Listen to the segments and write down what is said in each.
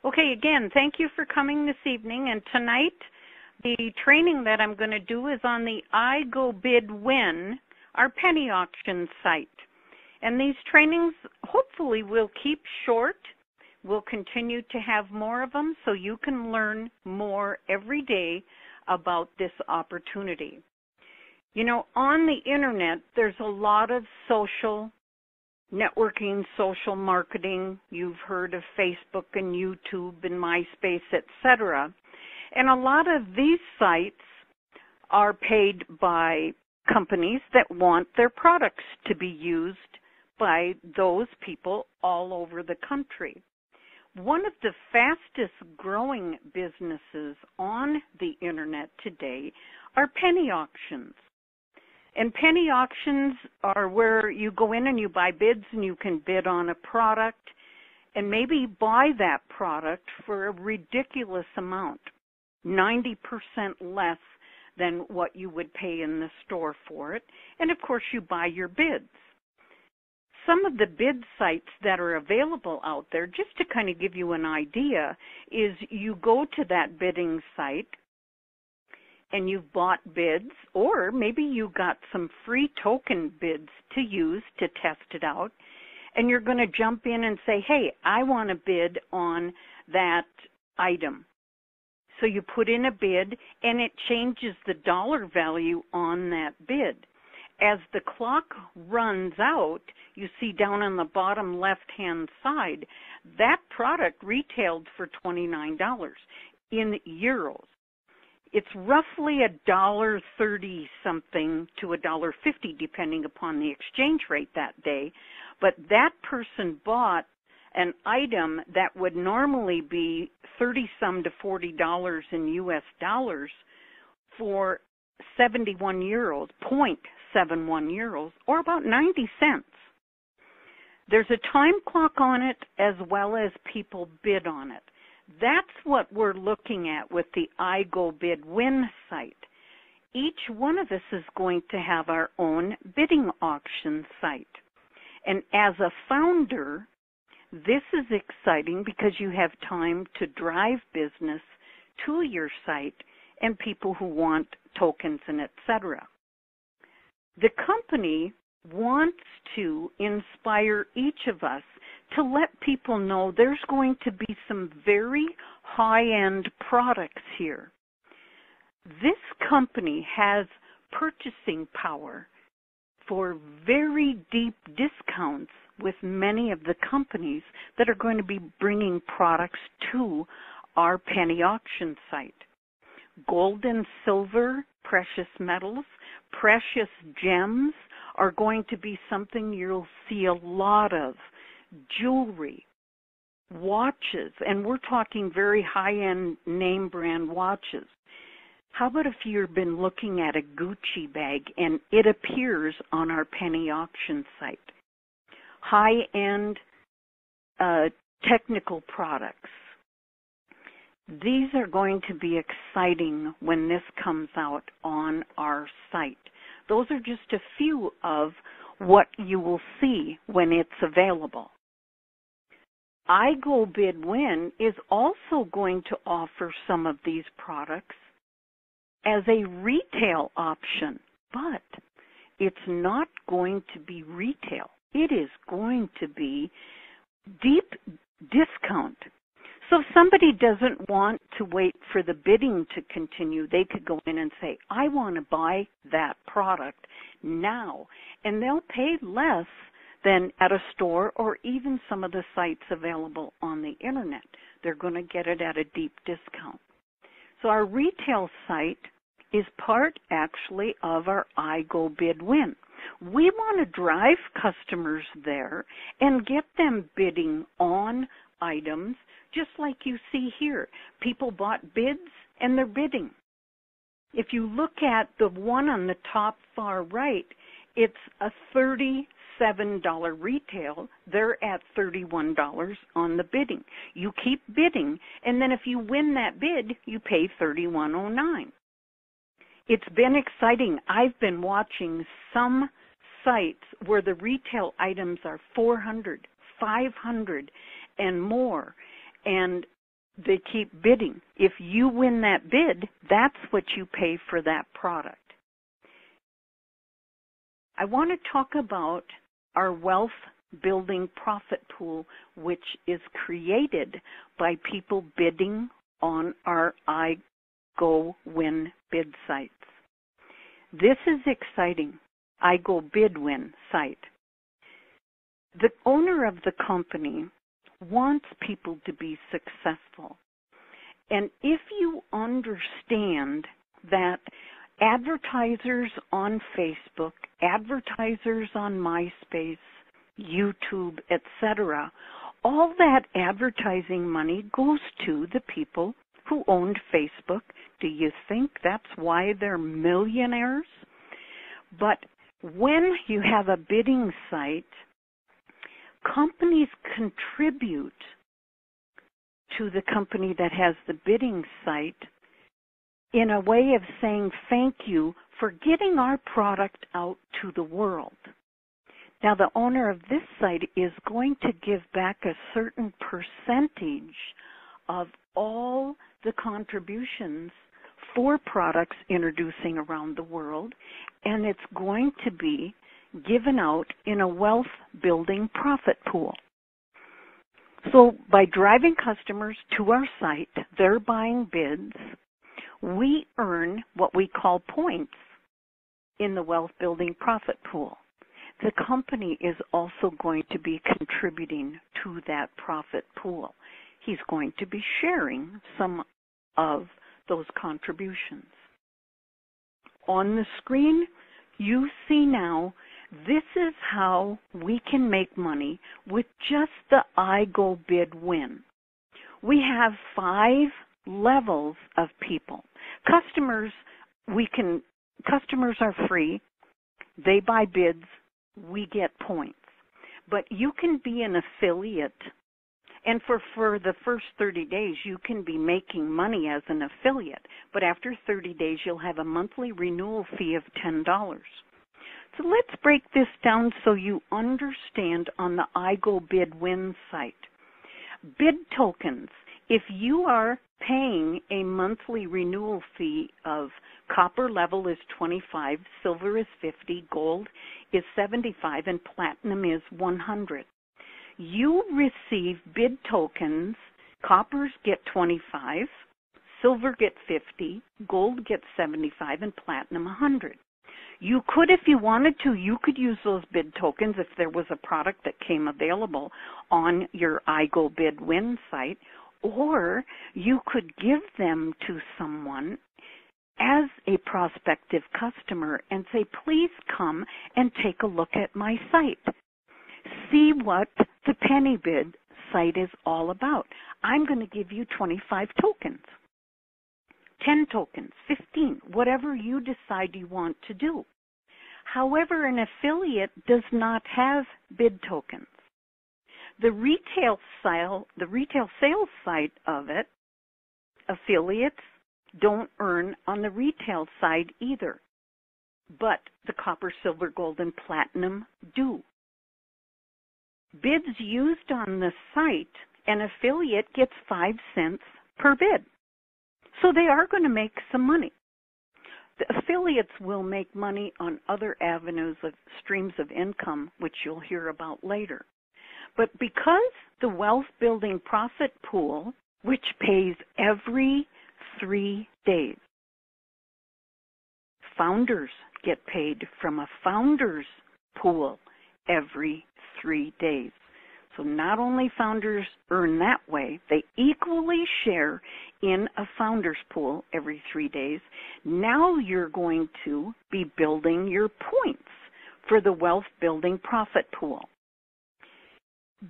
Okay, again, thank you for coming this evening. And tonight, the training that I'm going to do is on the I Go Bid Win, our penny auction site. And these trainings hopefully will keep short. We'll continue to have more of them so you can learn more every day about this opportunity. You know, on the internet, there's a lot of social networking, social marketing. You've heard of Facebook and YouTube and MySpace, etc. And a lot of these sites are paid by companies that want their products to be used by those people all over the country. One of the fastest growing businesses on the internet today are penny auctions. And penny auctions are where you go in and you buy bids and you can bid on a product and maybe buy that product for a ridiculous amount, 90% less than what you would pay in the store for it. And of course you buy your bids. Some of the bid sites that are available out there, just to kind of give you an idea, is you go to that bidding site and you've bought bids, or maybe you got some free token bids to use to test it out, and you're going to jump in and say, hey, I want to bid on that item. So you put in a bid, and it changes the dollar value on that bid. As the clock runs out, you see down on the bottom left-hand side, that product retailed for $29 in euros. It's roughly $1.30 something to $1.50 depending upon the exchange rate that day. But that person bought an item that would normally be 30 some to $40 in US dollars for 71 euros, 0.71 euros, or about 90 cents. There's a time clock on it as well as people bid on it. That's what we're looking at with the I Go Bid Win site. Each one of us is going to have our own bidding auction site. And as a founder, this is exciting because you have time to drive business to your site and people who want tokens and etc. The company wants to inspire each of us to let people know there's going to be some very high-end products here. This company has purchasing power for very deep discounts with many of the companies that are going to be bringing products to our penny auction site. Gold and silver, precious metals, precious gems are going to be something you'll see a lot of. Jewelry, watches, and we're talking very high-end name brand watches. How about if you've been looking at a Gucci bag and it appears on our penny auction site? High-end technical products. These are going to be exciting when this comes out on our site. Those are just a few of what you will see when it's available. I Go Bid Win is also going to offer some of these products as a retail option, but it's not going to be retail. It is going to be deep discount. So if somebody doesn't want to wait for the bidding to continue, they could go in and say, I want to buy that product now. And they'll pay less than at a store or even some of the sites available on the internet. They're going to get it at a deep discount. So our retail site is part actually of our I Go Bid Win. We want to drive customers there and get them bidding on items just like you see here. People bought bids and they're bidding. If you look at the one on the top far right, it's a $37 retail. They're at $31 on the bidding. You keep bidding, and then if you win that bid, you pay $31.09. It's been exciting. I've been watching some sites where the retail items are $400, $500, and more. And They keep bidding. If you win that bid, that's what you pay for that product. I want to talk about our wealth building profit pool, which is created by people bidding on our iGoWin bid sites. This is exciting. iGoBidWin site. The owner of the company wants people to be successful. And if you understand that advertisers on Facebook, advertisers on MySpace, YouTube, etc., all that advertising money goes to the people who owned Facebook. Do you think that's why they're millionaires? But when you have a bidding site, companies contribute to the company that has the bidding site in a way of saying thank you for getting our product out to the world. Now, the owner of this site is going to give back a certain percentage of all the contributions for products introducing around the world, and it's going to be given out in a wealth building profit pool. So by driving customers to our site, they're buying bids, we earn what we call points in the wealth building profit pool. The company is also going to be contributing to that profit pool. He's going to be sharing some of those contributions. On the screen, you see now, this is how we can make money with just the iGoBidWin. We have 5 levels of people. Customers are free. They buy bids. We get points. But you can be an affiliate, and for the first 30 days, you can be making money as an affiliate. But after 30 days, you'll have a monthly renewal fee of $10. So let's break this down so you understand on the iGoBidWin site. Bid tokens. If you are paying a monthly renewal fee of copper level is 25, silver is 50, gold is 75, and platinum is 100. You receive bid tokens. Coppers get 25, silver gets 50, gold gets 75, and platinum 100. You could, if you wanted to, you could use those bid tokens if there was a product that came available on your iGoBidWin site, or you could give them to someone as a prospective customer and say, please come and take a look at my site. See what the Penny Bid site is all about. I'm going to give you 25 tokens, 10 tokens, 15, whatever you decide you want to do. However, an affiliate does not have bid tokens. The retail sales side of it, affiliates don't earn on the retail side either, but the copper, silver, gold, and platinum do. Bids used on the site, an affiliate gets 5 cents per bid. So they are going to make some money. The affiliates will make money on other avenues of streams of income, which you'll hear about later. But because the wealth building profit pool, which pays every 3 days, founders get paid from a founders pool every 3 days. So not only founders earn that way, they equally share in a founders pool every 3 days. Now you're going to be building your points for the wealth building profit pool.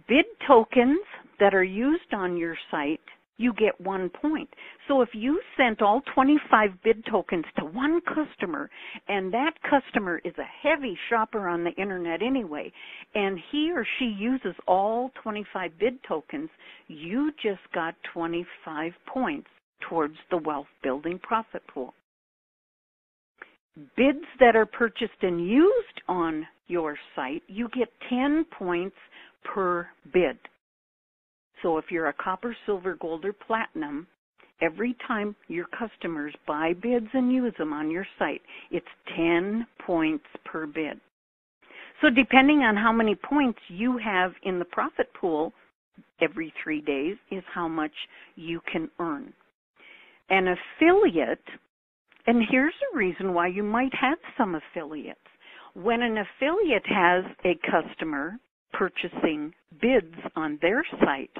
Bid tokens that are used on your site, you get 1 point. So if you sent all 25 bid tokens to one customer, and that customer is a heavy shopper on the internet anyway, and he or she uses all 25 bid tokens, you just got 25 points towards the wealth building profit pool. Bids that are purchased and used on your site, you get 10 points per bid. So if you're a copper, silver, gold, or platinum, every time your customers buy bids and use them on your site, it's 10 points per bid. So depending on how many points you have in the profit pool every 3 days is how much you can earn. An affiliate, and here's a reason why you might have some affiliates. When an affiliate has a customer purchasing bids on their site,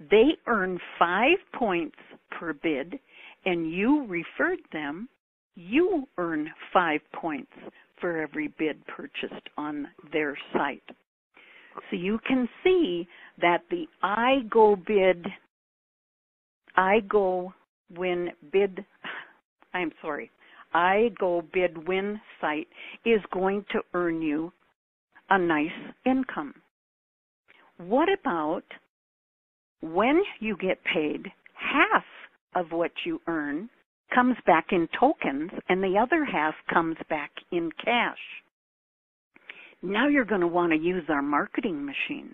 they earn 5 points per bid, and you referred them, you earn 5 points for every bid purchased on their site. So you can see that the I Go Bid Win site is going to earn you a nice income. What about when you get paid, half of what you earn comes back in tokens and the other half comes back in cash? Now you're going to want to use our marketing machine,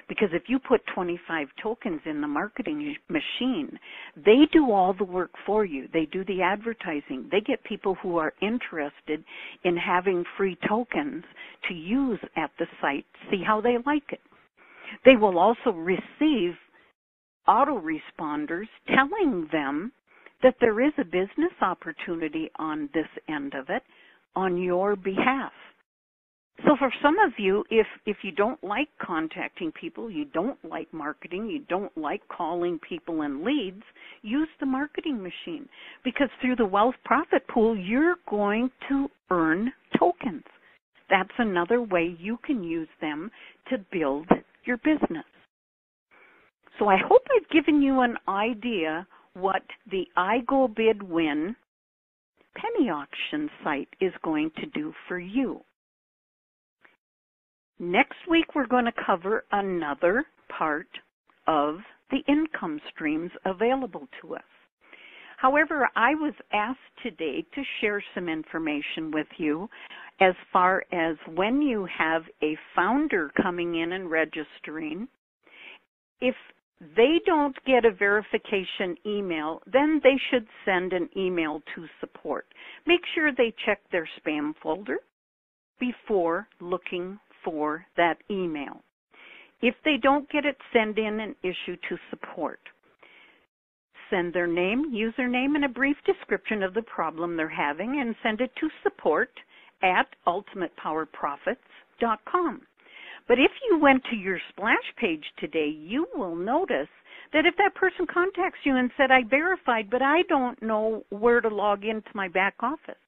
because if you put 25 tokens in the marketing machine, they do all the work for you. They do the advertising. They get people who are interested in having free tokens to use at the site, see how they like it. They will also receive autoresponders telling them that there is a business opportunity on this end of it on your behalf. So for some of you, if you don't like contacting people, you don't like marketing, you don't like calling people and leads, use the marketing machine, because through the wealth profit pool, you're going to earn tokens. That's another way you can use them to build your business. So I hope I've given you an idea what the I Go Bid Win penny auction site is going to do for you. Next week, we're going to cover another part of the income streams available to us. However, I was asked today to share some information with you as far as when you have a founder coming in and registering, if they don't get a verification email, then they should send an email to support. Make sure they check their spam folder before looking for that email. If they don't get it, send in an issue to support. Send their name, username, and a brief description of the problem they're having, and send it to support@ultimatepowerprofits.com. But if you went to your splash page today, you will notice that if that person contacts you and said, I verified, but I don't know where to log into my back office,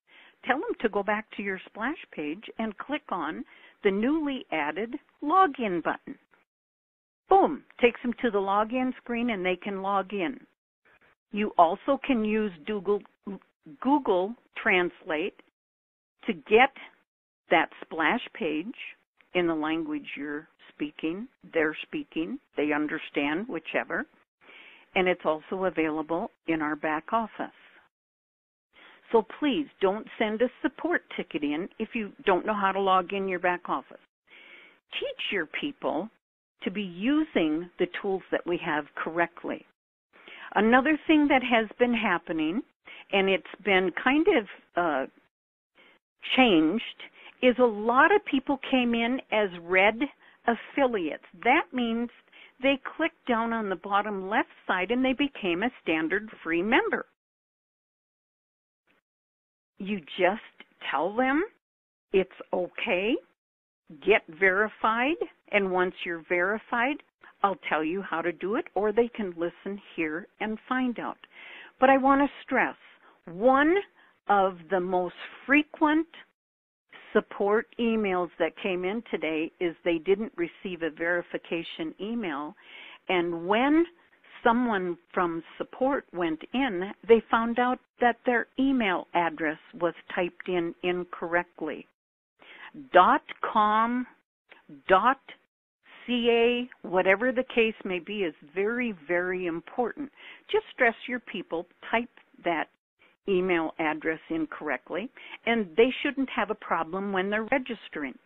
tell them to go back to your splash page and click on the newly added login button. Boom, takes them to the login screen and they can log in. You also can use Google Translate to get that splash page in the language you're speaking, they're speaking, they understand, whichever. And it's also available in our back office. So please don't send a support ticket in if you don't know how to log in your back office. Teach your people to be using the tools that we have correctly. Another thing that has been happening, and it's been kind of changed, is a lot of people came in as red affiliates. That means they clicked down on the bottom left side and they became a standard free member. You just tell them it's okay, get verified, and once you're verified, I'll tell you how to do it, or they can listen here and find out. But I want to stress, one of the most frequent support emails that came in today is they didn't receive a verification email, and when someone from support went in, they found out that their email address was typed in incorrectly. .com, .ca, whatever the case may be, is very, very important. Just stress your people, type that email address incorrectly, and they shouldn't have a problem when they're registering.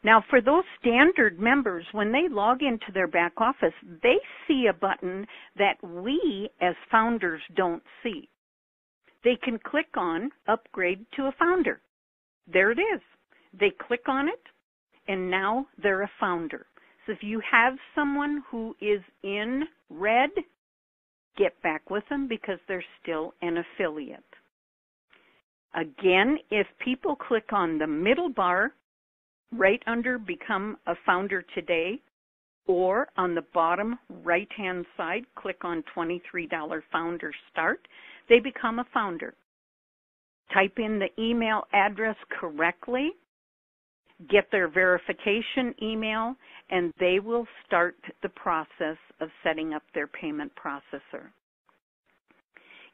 Now, for those standard members, when they log into their back office, they see a button that we as founders don't see. They can click on Upgrade to a Founder. There it is. They click on it, and now they're a founder. So if you have someone who is in red, get back with them because they're still an affiliate. Again, if people click on the middle bar right under Become a Founder Today, or on the bottom right-hand side, click on $23 Founder Start, they become a founder. Type in the email address correctly, get their verification email, and they will start the process of setting up their payment processor.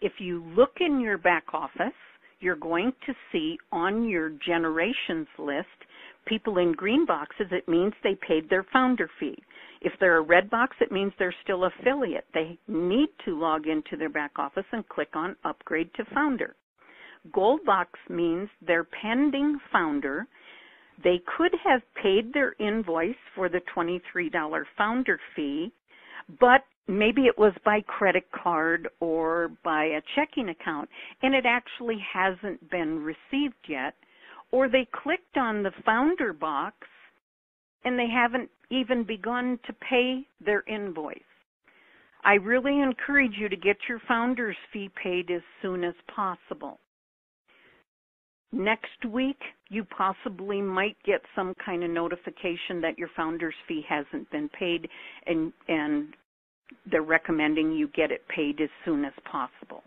If you look in your back office, you're going to see on your generations list, people in green boxes, it means they paid their founder fee. If they're a red box, it means they're still affiliate. They need to log into their back office and click on Upgrade to Founder. Gold box means they're pending founder. They could have paid their invoice for the $23 founder fee, but maybe it was by credit card or by a checking account, and it actually hasn't been received yet. Or they clicked on the founder box, and they haven't even begun to pay their invoice. I really encourage you to get your founder's fee paid as soon as possible. Next week, you possibly might get some kind of notification that your founder's fee hasn't been paid, and they're recommending you get it paid as soon as possible.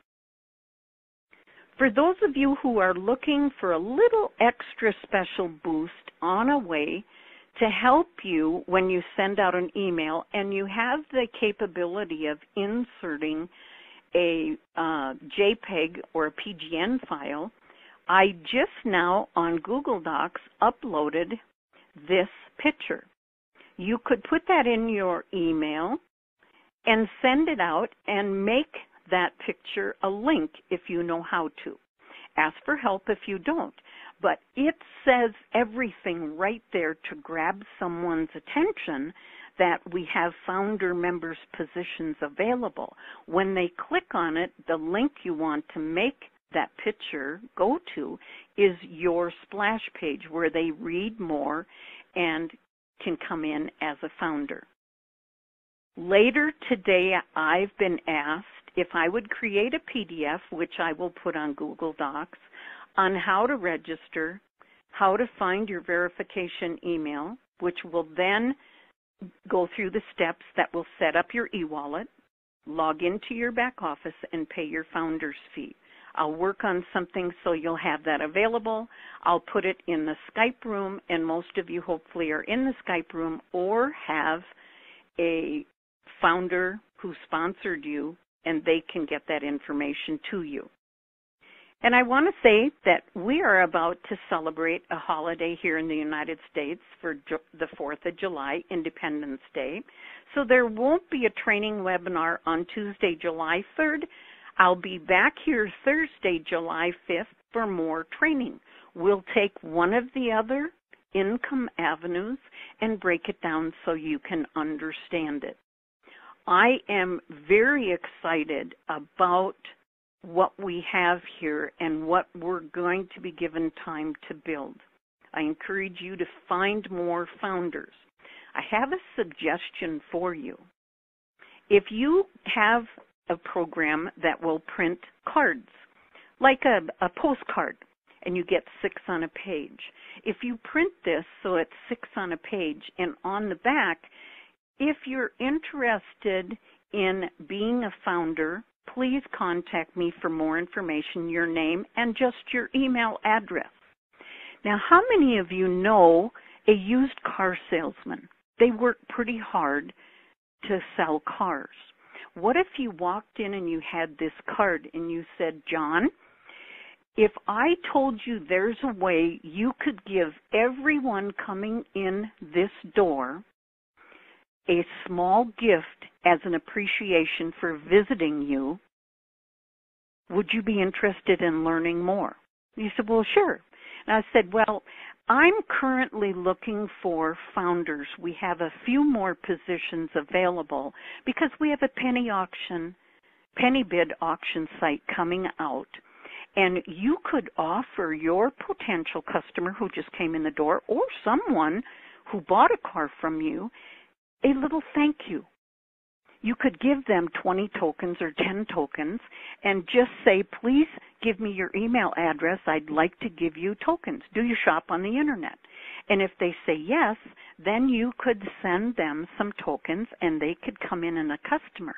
For those of you who are looking for a little extra special boost on a way to help you when you send out an email, and you have the capability of inserting a JPEG or a PGN file, I just now on Google Docs uploaded this picture. You could put that in your email and send it out and make that picture a link if you know how to. Ask for help if you don't. But it says everything right there to grab someone's attention that we have founder members positions available. When they click on it, the link you want to make that picture go to is your splash page where they read more and can come in as a founder. Later today, I've been asked if I would create a PDF, which I will put on Google Docs, on how to register, how to find your verification email, which will then go through the steps that will set up your e-wallet, log into your back office, and pay your founder's fee. I'll work on something so you'll have that available. I'll put it in the Skype room, and most of you hopefully are in the Skype room or have a founder who sponsored you, and they can get that information to you. And I want to say that we are about to celebrate a holiday here in the United States for the 4th of July, Independence Day. So there won't be a training webinar on Tuesday, July 3rd. I'll be back here Thursday, July 5th for more training. We'll take one of the other income avenues and break it down so you can understand it. I am very excited about what we have here and what we're going to be given time to build. I encourage you to find more founders. I have a suggestion for you. If you have a program that will print cards, like a postcard, and you get 6 on a page. If you print this so it's 6 on a page, and on the back, if you're interested in being a founder, please contact me for more information, your name, and just your email address. Now, how many of you know a used car salesman? They work pretty hard to sell cars. What if you walked in and you had this card and you said, John, if I told you there's a way you could give everyone coming in this door a small gift as an appreciation for visiting you, would you be interested in learning more? You said, well, sure. And I said, well, I'm currently looking for founders. We have a few more positions available because we have a penny bid auction site coming out. And you could offer your potential customer who just came in the door or someone who bought a car from you a little thank you. You could give them 20 tokens or 10 tokens and just say, please give me your email address. I'd like to give you tokens. Do you shop on the internet? And if they say yes, then you could send them some tokens and they could come in as a customer.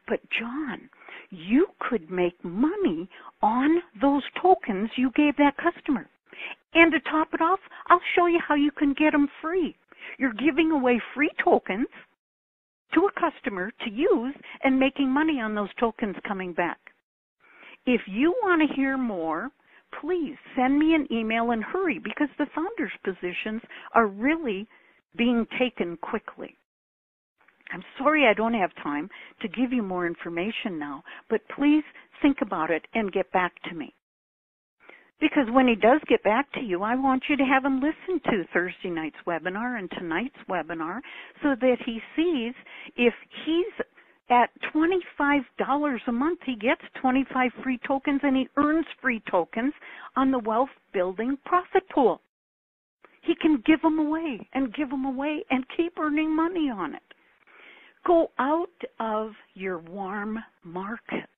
But John, you could make money on those tokens you gave that customer. And to top it off, I'll show you how you can get them free. You're giving away free tokens to a customer to use and making money on those tokens coming back. If you want to hear more, please send me an email and hurry because the founders' positions are really being taken quickly. I'm sorry I don't have time to give you more information now, but please think about it and get back to me. Because when he does get back to you, I want you to have him listen to Thursday night's webinar and tonight's webinar so that he sees if he's at $25 a month, he gets 25 free tokens and he earns free tokens on the Wealth Building Profit Pool. He can give them away and give them away and keep earning money on it. Go out of your warm market.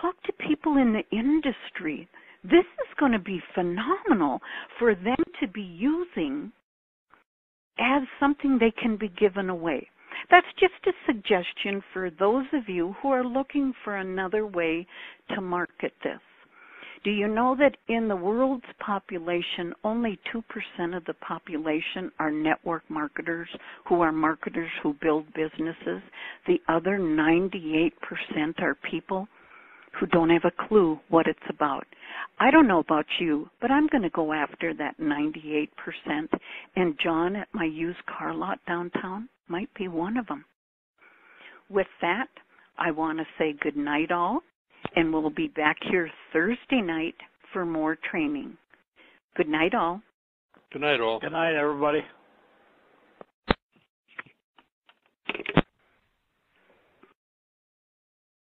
Talk to people in the industry. This is going to be phenomenal for them to be using as something they can be given away. That's just a suggestion for those of you who are looking for another way to market this. Do you know that in the world's population, only 2% of the population are network marketers who build businesses? The other 98% are people who don't have a clue what it's about. I don't know about you, but I'm going to go after that 98%. And John at my used car lot downtown might be one of them. With that, I want to say good night all, and we'll be back here Thursday night for more training. Good night all. Good night all. Good night, everybody.